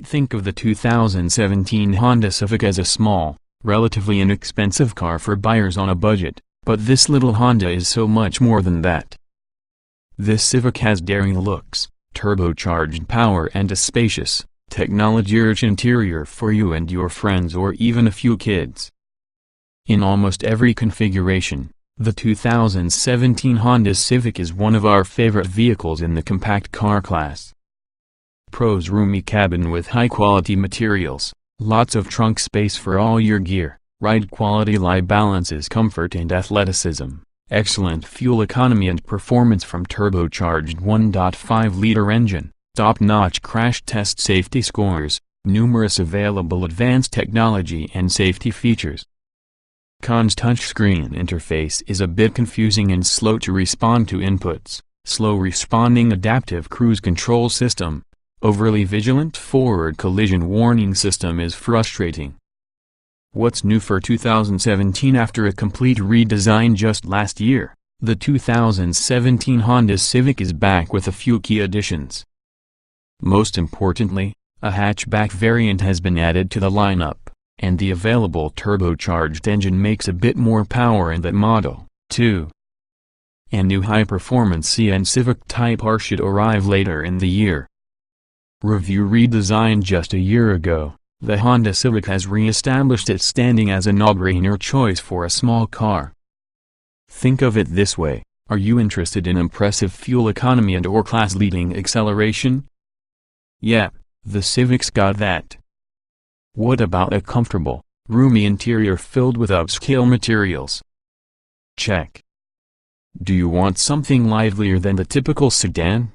might think of the 2017 Honda Civic as a small, relatively inexpensive car for buyers on a budget, but this little Honda is so much more than that. This Civic has daring looks, turbocharged power and a spacious, technology-rich interior for you and your friends or even a few kids. In almost every configuration, the 2017 Honda Civic is one of our favorite vehicles in the compact car class. Pros: roomy cabin with high-quality materials, lots of trunk space for all your gear, ride quality balances comfort and athleticism, excellent fuel economy and performance from turbocharged 1.5-liter engine, top-notch crash test safety scores, numerous available advanced technology and safety features. Cons: touchscreen interface is a bit confusing and slow to respond to inputs, slow responding adaptive cruise control system, overly vigilant forward collision warning system is frustrating. What's new for 2017? After a complete redesign just last year, the 2017 Honda Civic is back with a few key additions. Most importantly, a hatchback variant has been added to the lineup, and the available turbocharged engine makes a bit more power in that model, too. A new high-performance sedan Civic Type R should arrive later in the year. Review: redesigned just a year ago, the Honda Civic has re-established its standing as a no-brainer choice for a small car. Think of it this way: are you interested in impressive fuel economy and or class-leading acceleration? Yep, the Civic's got that. What about a comfortable, roomy interior filled with upscale materials? Check. Do you want something livelier than the typical sedan?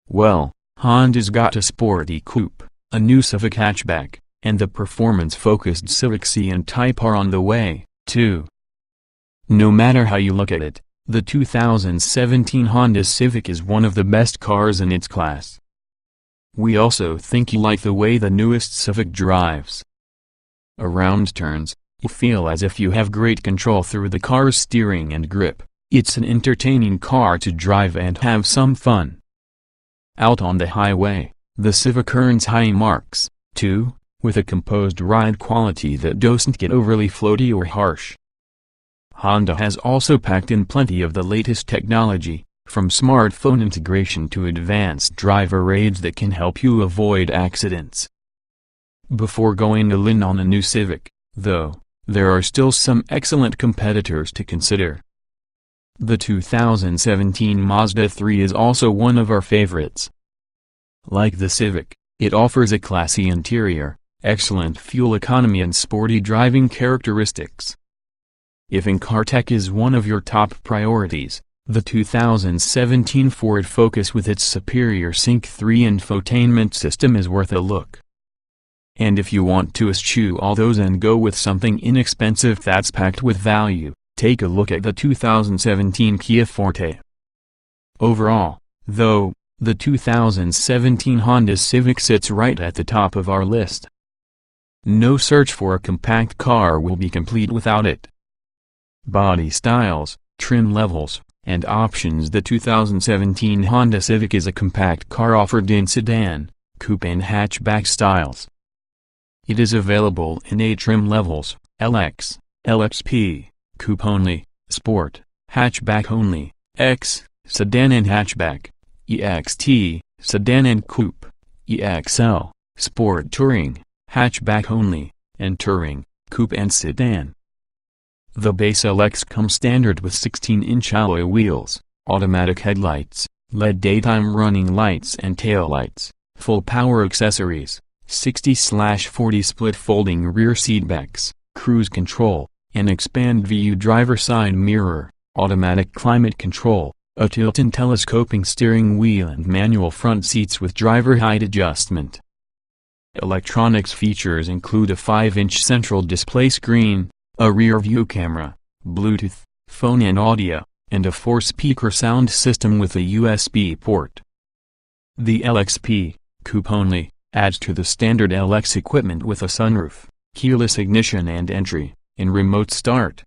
Well, Honda's got a sporty coupe, a new Civic hatchback, and the performance-focused Civic C and Type R on the way, too. No matter how you look at it, the 2017 Honda Civic is one of the best cars in its class. We also think you like the way the newest Civic drives. Around turns, you feel as if you have great control through the car's steering and grip. It's an entertaining car to drive and have some fun. Out on the highway, the Civic earns high marks, too, with a composed ride quality that doesn't get overly floaty or harsh. Honda has also packed in plenty of the latest technology, from smartphone integration to advanced driver aids that can help you avoid accidents. Before going all in on a new Civic, though, there are still some excellent competitors to consider. The 2017 Mazda 3 is also one of our favorites. Like the Civic, it offers a classy interior, excellent fuel economy and sporty driving characteristics. If in-car tech is one of your top priorities, the 2017 Ford Focus with its superior Sync 3 infotainment system is worth a look. And if you want to eschew all those and go with something inexpensive that's packed with value, take a look at the 2017 Kia Forte. Overall, though, the 2017 Honda Civic sits right at the top of our list. No search for a compact car will be complete without it. Body styles, trim levels, and options: the 2017 Honda Civic is a compact car offered in sedan, coupe and hatchback styles. It is available in 8 trim levels: LX, LXP, coupe only, sport, hatchback only, X, sedan and hatchback, EXT, sedan and coupe, EXL, sport touring, hatchback only, and touring, coupe and sedan. The base LX comes standard with 16-inch alloy wheels, automatic headlights, LED daytime running lights and taillights, full power accessories, 60/40 split folding rear seatbacks, cruise control, an expand view driver side mirror, automatic climate control, a tilt and telescoping steering wheel and manual front seats with driver height adjustment. Electronics features include a 5-inch central display screen, a rear-view camera, Bluetooth, phone and audio, and a 4-speaker sound system with a USB port. The LXP, coupe only, adds to the standard LX equipment with a sunroof, keyless ignition and entry, and remote start.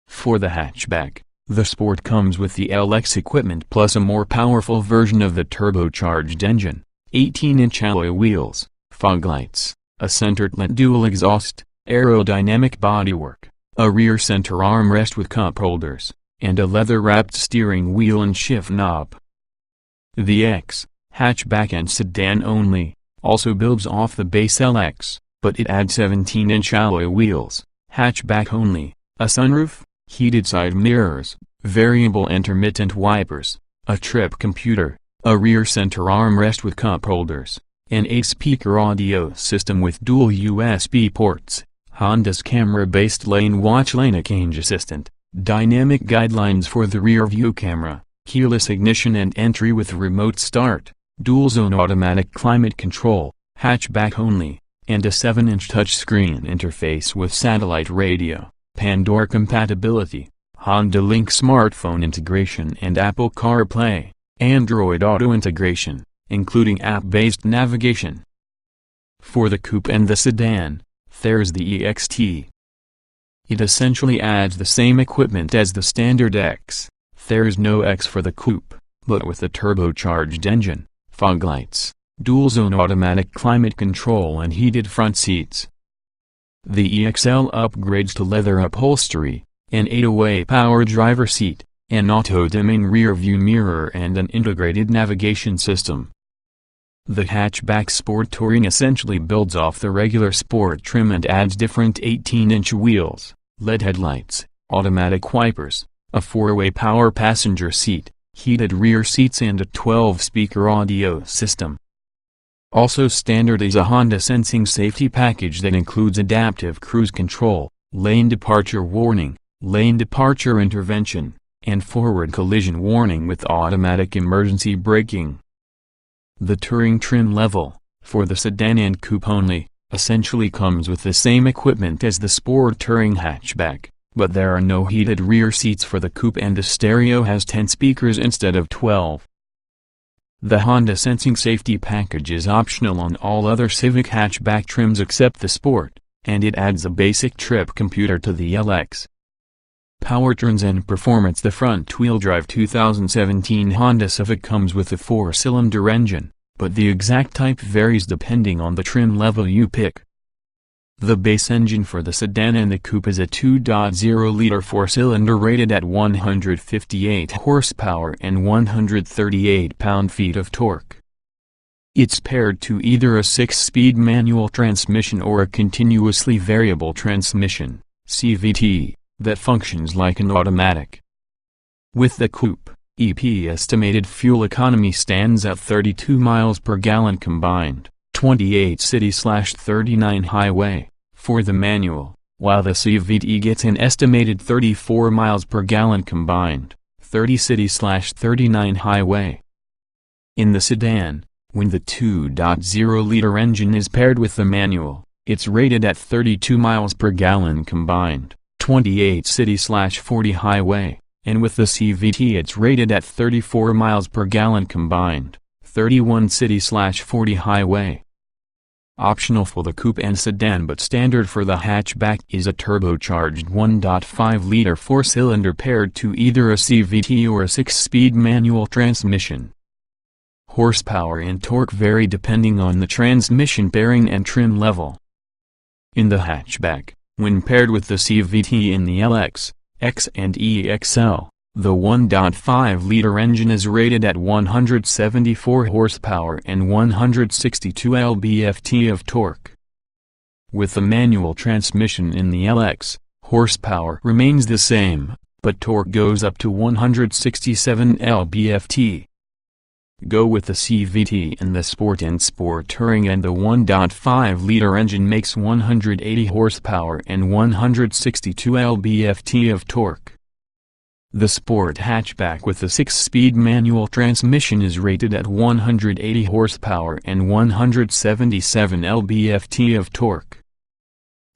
For the hatchback, the Sport comes with the LX equipment plus a more powerful version of the turbocharged engine, 18-inch alloy wheels, fog lights, a center-lit dual exhaust, aerodynamic bodywork, a rear center armrest with cup holders, and a leather-wrapped steering wheel and shift knob. The X, hatchback and sedan only, also builds off the base LX, but it adds 17-inch alloy wheels, hatchback only, a sunroof, heated side mirrors, variable intermittent wipers, a trip computer, a rear center armrest with cup holders, an 8-speaker audio system with dual USB ports, Honda's camera-based lane watch lane change assistant, dynamic guidelines for the rear view camera, keyless ignition and entry with remote start, dual-zone automatic climate control, hatchback only, and a 7-inch touchscreen interface with satellite radio, Pandora compatibility, Honda Link smartphone integration and Apple CarPlay, Android Auto integration, including app-based navigation. For the coupe and the sedan, there's the EXT. It essentially adds the same equipment as the standard X. There's no X for the coupe, but with a turbocharged engine, fog lights, dual-zone automatic climate control and heated front seats. The EXL upgrades to leather upholstery, an 8-way power driver seat, an auto-dimming rear-view mirror and an integrated navigation system. The hatchback Sport Touring essentially builds off the regular Sport trim and adds different 18-inch wheels, LED headlights, automatic wipers, a 4-way power passenger seat, heated rear seats and a 12-speaker audio system. Also standard is a Honda Sensing safety package that includes adaptive cruise control, lane departure warning, lane departure intervention, and forward collision warning with automatic emergency braking. The Touring trim level, for the sedan and coupe only, essentially comes with the same equipment as the Sport Touring hatchback, but there are no heated rear seats for the coupe and the stereo has 10 speakers instead of 12. The Honda Sensing safety package is optional on all other Civic hatchback trims except the Sport, and it adds a basic trip computer to the LX. Powertrains and performance. The front-wheel drive 2017 Honda Civic comes with a 4-cylinder engine, but the exact type varies depending on the trim level you pick. The base engine for the sedan and the coupe is a 2.0-liter 4-cylinder rated at 158 horsepower and 138 pound-feet of torque. It's paired to either a 6-speed manual transmission or a continuously variable transmission, CVT, that functions like an automatic. With the coupe, EP estimated fuel economy stands at 32 miles per gallon combined, 28 city/39 highway, for the manual, while the CVT gets an estimated 34 miles per gallon combined, 30 city/39 highway. In the sedan, when the 2.0-liter engine is paired with the manual, it's rated at 32 miles per gallon combined, 28 city/40 highway, and with the CVT it's rated at 34 miles per gallon combined, 31 city/40 highway. Optional for the coupe and sedan but standard for the hatchback is a turbocharged 1.5-liter 4-cylinder paired to either a CVT or a 6-speed manual transmission. Horsepower and torque vary depending on the transmission pairing and trim level. In the hatchback, when paired with the CVT in the LX, X and EXL, the 1.5-liter engine is rated at 174 horsepower and 162 lb-ft of torque. With the manual transmission in the LX, horsepower remains the same, but torque goes up to 167 lb-ft. Go with the CVT in the Sport and Sport Touring and the 1.5-liter engine makes 180 horsepower and 162 lb-ft of torque. The Sport hatchback with the 6-speed manual transmission is rated at 180 horsepower and 177 lb-ft of torque.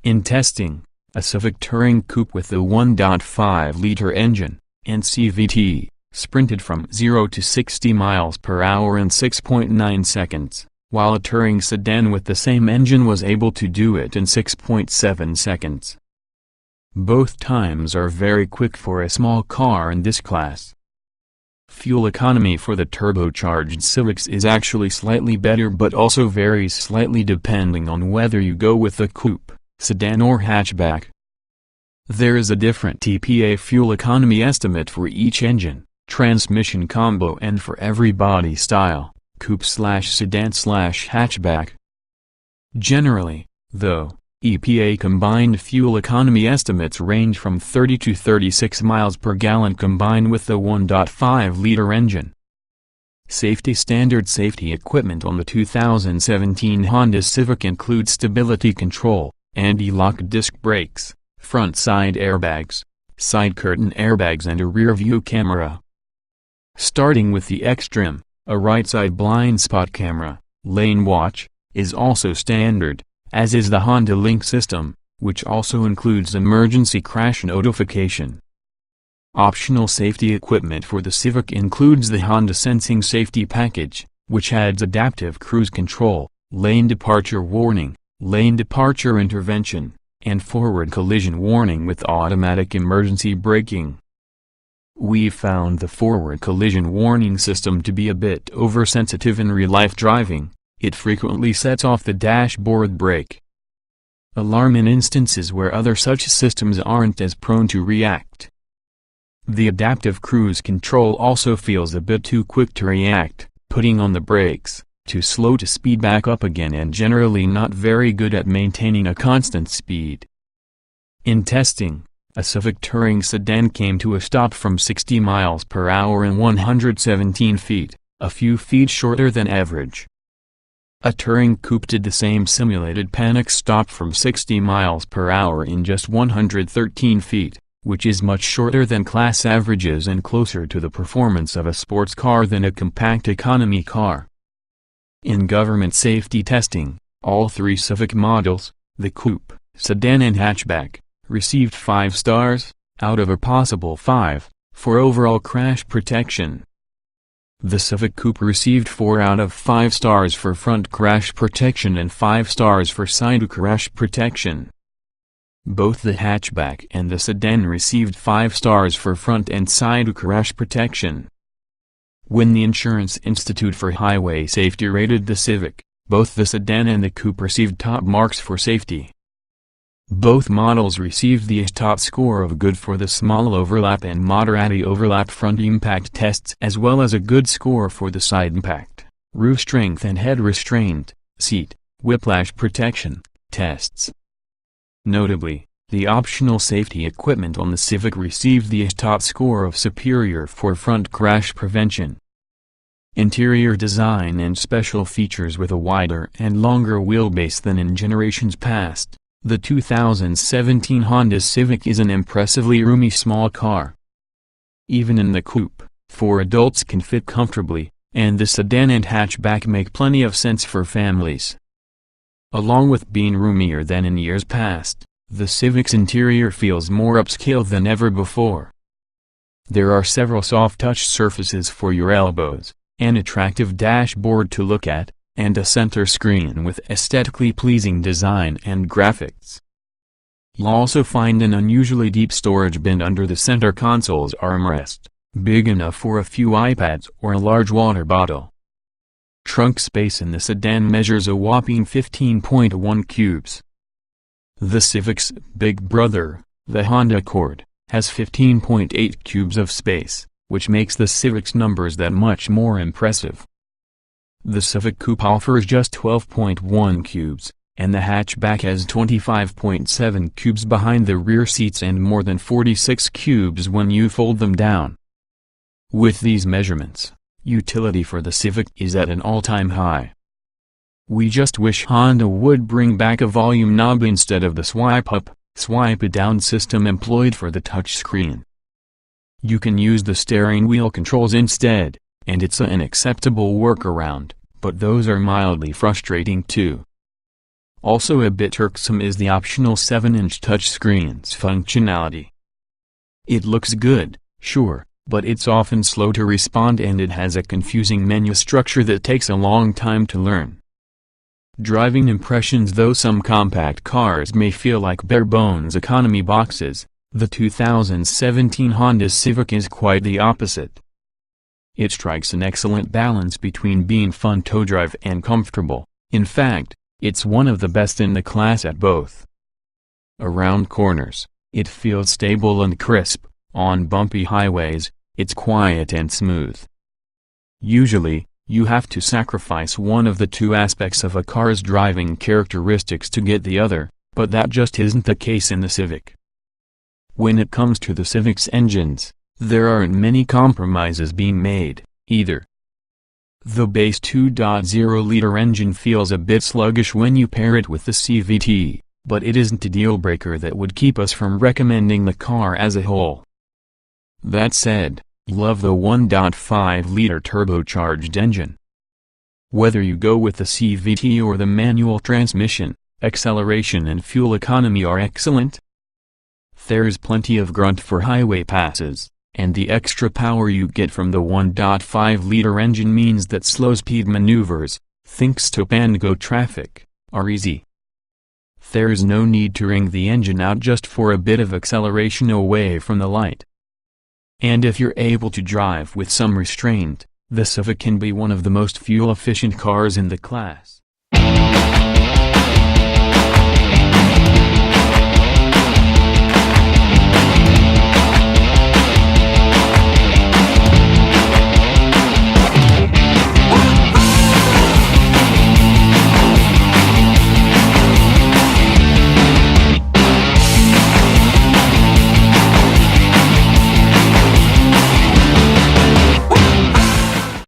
In testing, a Civic Touring coupe with the 1.5-liter engine and CVT sprinted from 0 to 60 miles per hour in 6.9 seconds, while a Touring sedan with the same engine was able to do it in 6.7 seconds. Both times are very quick for a small car in this class. Fuel economy for the turbocharged Civics is actually slightly better but also varies slightly depending on whether you go with the coupe, sedan or hatchback. There is a different TPA fuel economy estimate for each engine, transmission combo and for every body style, coupe/sedan/hatchback. Generally, though, EPA combined fuel economy estimates range from 30 to 36 miles per gallon combined with the 1.5-liter engine. Safety standard safety equipment on the 2017 Honda Civic includes stability control, anti-lock disc brakes, front side airbags, side curtain airbags and a rear view camera. Starting with the X-Trim, a right side blind spot camera, lane watch, is also standard, as is the Honda Link system, which also includes emergency crash notification. Optional safety equipment for the Civic includes the Honda Sensing Safety Package, which adds adaptive cruise control, lane departure warning, lane departure intervention, and forward collision warning with automatic emergency braking. We found the forward collision warning system to be a bit oversensitive in real-life driving. It frequently sets off the dashboard brake alarm in instances where other such systems aren't as prone to react. The adaptive cruise control also feels a bit too quick to react, putting on the brakes, too slow to speed back up again and generally not very good at maintaining a constant speed. In testing, a Civic Touring sedan came to a stop from 60 miles per hour in 117 feet, a few feet shorter than average. A Touring coupe did the same simulated panic stop from 60 miles per hour in just 113 feet, which is much shorter than class averages and closer to the performance of a sports car than a compact economy car. In government safety testing, all three Civic models, the coupe, sedan and hatchback, received 5 stars, out of a possible 5, for overall crash protection. The Civic Coupe received 4 out of 5 stars for front crash protection and 5 stars for side crash protection. Both the hatchback and the sedan received 5 stars for front and side crash protection. When the Insurance Institute for Highway Safety rated the Civic, both the sedan and the coupe received top marks for safety. Both models received the top score of good for the small overlap and moderate overlap front impact tests as well as a good score for the side impact, roof strength and head restraint, seat, whiplash protection, tests. Notably, the optional safety equipment on the Civic received the top score of superior for front crash prevention. Interior design and special features with a wider and longer wheelbase than in generations past. The 2017 Honda Civic is an impressively roomy small car. Even in the coupe, 4 adults can fit comfortably, and the sedan and hatchback make plenty of sense for families. Along with being roomier than in years past, the Civic's interior feels more upscale than ever before. There are several soft-touch surfaces for your elbows, an attractive dashboard to look at, and a center screen with aesthetically pleasing design and graphics. You'll also find an unusually deep storage bin under the center console's armrest, big enough for a few iPads or a large water bottle. Trunk space in the sedan measures a whopping 15.1 cubes. The Civic's big brother, the Honda Accord, has 15.8 cubes of space, which makes the Civic's numbers that much more impressive. The Civic Coupe offers just 12.1 cubes, and the hatchback has 25.7 cubes behind the rear seats and more than 46 cubes when you fold them down. With these measurements, utility for the Civic is at an all-time high. We just wish Honda would bring back a volume knob instead of the swipe-up, swipe-down system employed for the touchscreen. You can use the steering wheel controls instead, and it's an acceptable workaround, but those are mildly frustrating too. Also a bit irksome is the optional 7-inch touchscreen's functionality. It looks good, sure, but it's often slow to respond and it has a confusing menu structure that takes a long time to learn. Driving impressions. Though some compact cars may feel like bare-bones economy boxes, the 2017 Honda Civic is quite the opposite. It strikes an excellent balance between being fun to drive and comfortable. In fact, it's one of the best in the class at both. Around corners, it feels stable and crisp. On bumpy highways, it's quiet and smooth. Usually, you have to sacrifice one of the two aspects of a car's driving characteristics to get the other, but that just isn't the case in the Civic. When it comes to the Civic's engines, there aren't many compromises being made, either. The base 2.0-liter engine feels a bit sluggish when you pair it with the CVT, but it isn't a deal-breaker that would keep us from recommending the car as a whole. That said, love the 1.5-liter turbocharged engine. Whether you go with the CVT or the manual transmission, acceleration and fuel economy are excellent. There's plenty of grunt for highway passes, and the extra power you get from the 1.5-liter engine means that slow-speed maneuvers, think stop-and-go traffic, are easy. There's no need to wring the engine out just for a bit of acceleration away from the light. And if you're able to drive with some restraint, the Civic can be one of the most fuel-efficient cars in the class.